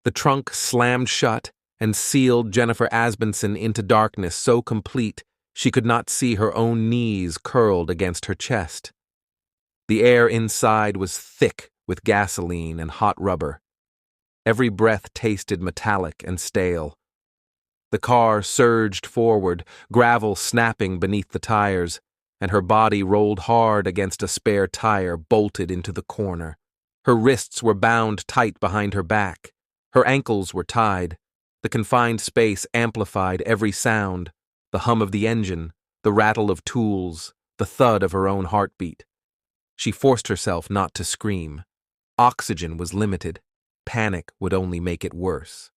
The trunk slammed shut and sealed Jennifer Asbenson into darkness so complete she could not see her own knees curled against her chest. The air inside was thick with gasoline and hot rubber. Every breath tasted metallic and stale. The car surged forward, gravel snapping beneath the tires, and her body rolled hard against a spare tire bolted into the corner. Her wrists were bound tight behind her back. Her ankles were tied. The confined space amplified every sound, the hum of the engine, the rattle of tools, the thud of her own heartbeat. She forced herself not to scream. Oxygen was limited. Panic would only make it worse.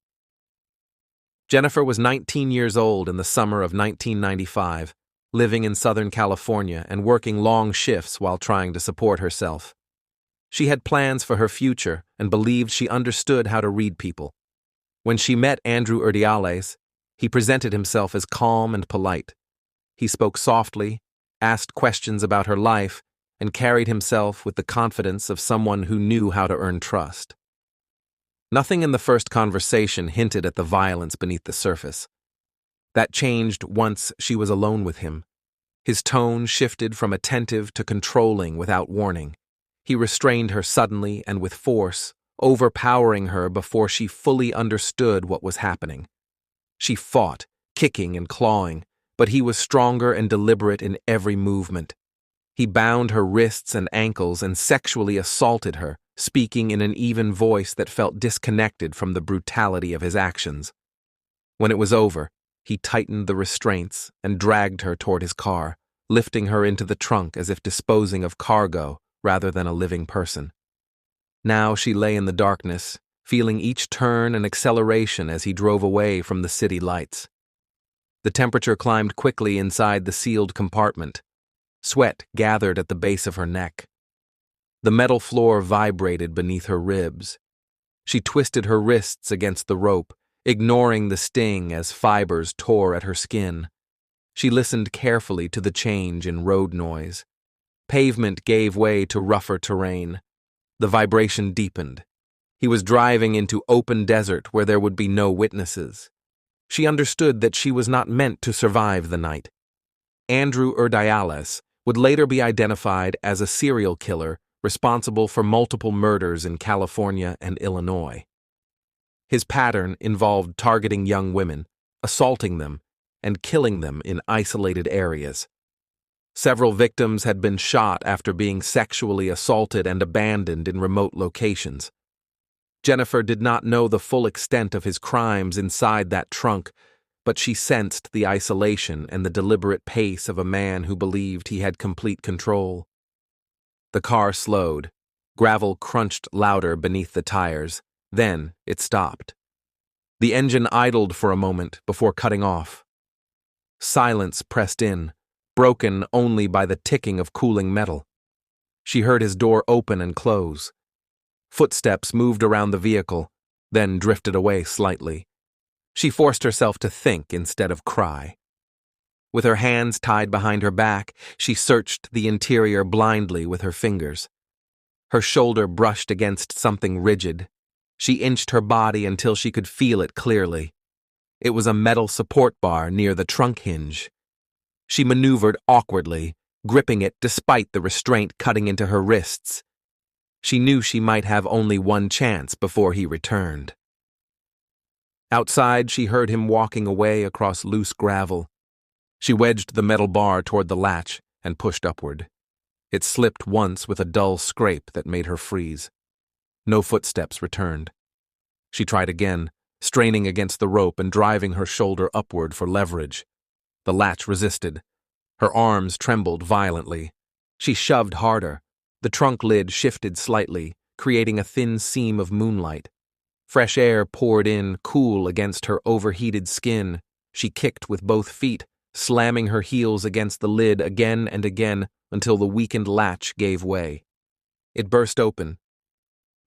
Jennifer was 19 years old in the summer of 1995, living in Southern California and working long shifts while trying to support herself. She had plans for her future and believed she understood how to read people. When she met Andrew Urdiales, he presented himself as calm and polite. He spoke softly, asked questions about her life, and carried himself with the confidence of someone who knew how to earn trust. Nothing in the first conversation hinted at the violence beneath the surface. That changed once she was alone with him. His tone shifted from attentive to controlling without warning. He restrained her suddenly and with force, overpowering her before she fully understood what was happening. She fought, kicking and clawing, but he was stronger and deliberate in every movement. He bound her wrists and ankles and sexually assaulted her, speaking in an even voice that felt disconnected from the brutality of his actions. When it was over, he tightened the restraints and dragged her toward his car, lifting her into the trunk as if disposing of cargo rather than a living person. Now she lay in the darkness, feeling each turn and acceleration as he drove away from the city lights. The temperature climbed quickly inside the sealed compartment. Sweat gathered at the base of her neck. The metal floor vibrated beneath her ribs. She twisted her wrists against the rope, ignoring the sting as fibers tore at her skin. She listened carefully to the change in road noise. Pavement gave way to rougher terrain. The vibration deepened. He was driving into open desert where there would be no witnesses. She understood that she was not meant to survive the night. Andrew Urdiales would later be identified as a serial killer responsible for multiple murders in California and Illinois. His pattern involved targeting young women, assaulting them, and killing them in isolated areas. Several victims had been shot after being sexually assaulted and abandoned in remote locations. Jennifer did not know the full extent of his crimes inside that trunk, but she sensed the isolation and the deliberate pace of a man who believed he had complete control. The car slowed. Gravel crunched louder beneath the tires. Then it stopped. The engine idled for a moment before cutting off. Silence pressed in, broken only by the ticking of cooling metal. She heard his door open and close. Footsteps moved around the vehicle, then drifted away slightly. She forced herself to think instead of cry. With her hands tied behind her back, she searched the interior blindly with her fingers. Her shoulder brushed against something rigid. She inched her body until she could feel it clearly. It was a metal support bar near the trunk hinge. She maneuvered awkwardly, gripping it despite the restraint cutting into her wrists. She knew she might have only one chance before he returned. Outside, she heard him walking away across loose gravel. She wedged the metal bar toward the latch and pushed upward. It slipped once with a dull scrape that made her freeze. No footsteps returned. She tried again, straining against the rope and driving her shoulder upward for leverage. The latch resisted. Her arms trembled violently. She shoved harder. The trunk lid shifted slightly, creating a thin seam of moonlight. Fresh air poured in, cool against her overheated skin. She kicked with both feet, slamming her heels against the lid again and again until the weakened latch gave way. It burst open.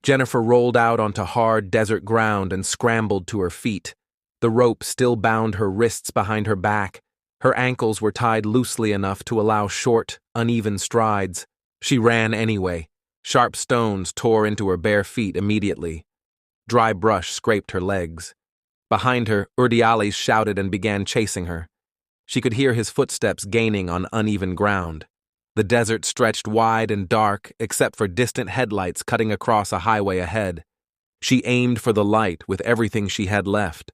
Jennifer rolled out onto hard desert ground and scrambled to her feet. The rope still bound her wrists behind her back. Her ankles were tied loosely enough to allow short, uneven strides. She ran anyway. Sharp stones tore into her bare feet immediately. Dry brush scraped her legs. Behind her, Urdiales shouted and began chasing her. She could hear his footsteps gaining on uneven ground. The desert stretched wide and dark, except for distant headlights cutting across a highway ahead. She aimed for the light with everything she had left.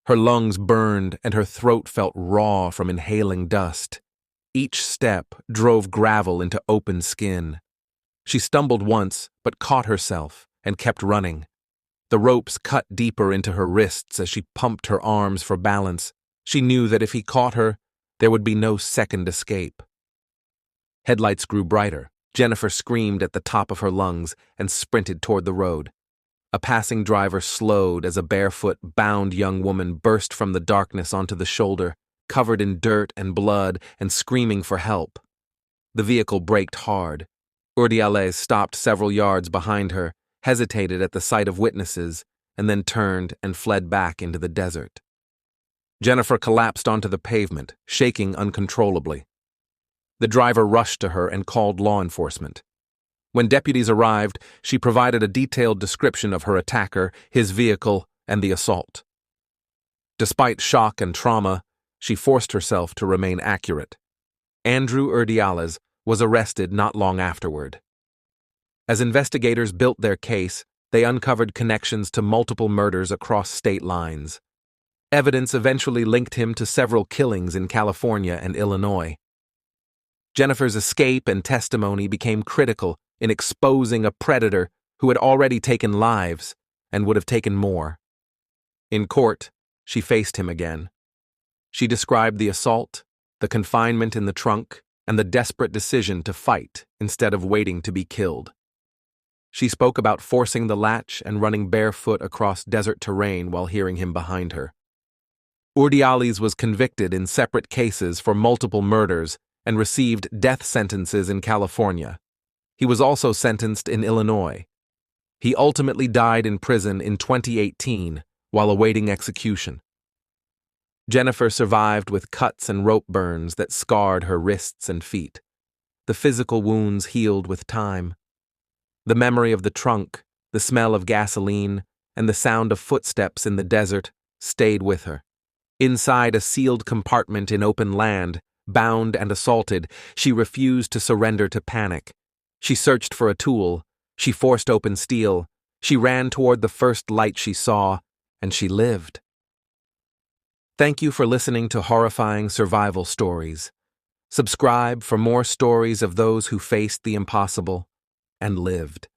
Her lungs burned and her throat felt raw from inhaling dust. Each step drove gravel into open skin. She stumbled once, but caught herself and kept running. The ropes cut deeper into her wrists as she pumped her arms for balance. She knew that if he caught her, there would be no second escape. Headlights grew brighter. Jennifer screamed at the top of her lungs and sprinted toward the road. A passing driver slowed as a barefoot, bound young woman burst from the darkness onto the shoulder, covered in dirt and blood and screaming for help. The vehicle braked hard. Urdiales stopped several yards behind her, hesitated at the sight of witnesses, and then turned and fled back into the desert. Jennifer collapsed onto the pavement, shaking uncontrollably. The driver rushed to her and called law enforcement. When deputies arrived, she provided a detailed description of her attacker, his vehicle, and the assault. Despite shock and trauma, she forced herself to remain accurate. Andrew Urdiales was arrested not long afterward. As investigators built their case, they uncovered connections to multiple murders across state lines. Evidence eventually linked him to several killings in California and Illinois. Jennifer's escape and testimony became critical in exposing a predator who had already taken lives and would have taken more. In court, she faced him again. She described the assault, the confinement in the trunk, and the desperate decision to fight instead of waiting to be killed. She spoke about forcing the latch and running barefoot across desert terrain while hearing him behind her. Urdiales was convicted in separate cases for multiple murders and received death sentences in California. He was also sentenced in Illinois. He ultimately died in prison in 2018 while awaiting execution. Jennifer survived with cuts and rope burns that scarred her wrists and feet. The physical wounds healed with time. The memory of the trunk, the smell of gasoline, and the sound of footsteps in the desert stayed with her. Inside a sealed compartment in open land, bound and assaulted, she refused to surrender to panic. She searched for a tool. She forced open steel. She ran toward the first light she saw, and she lived. Thank you for listening to Horrifying Survival Stories. Subscribe for more stories of those who faced the impossible and lived.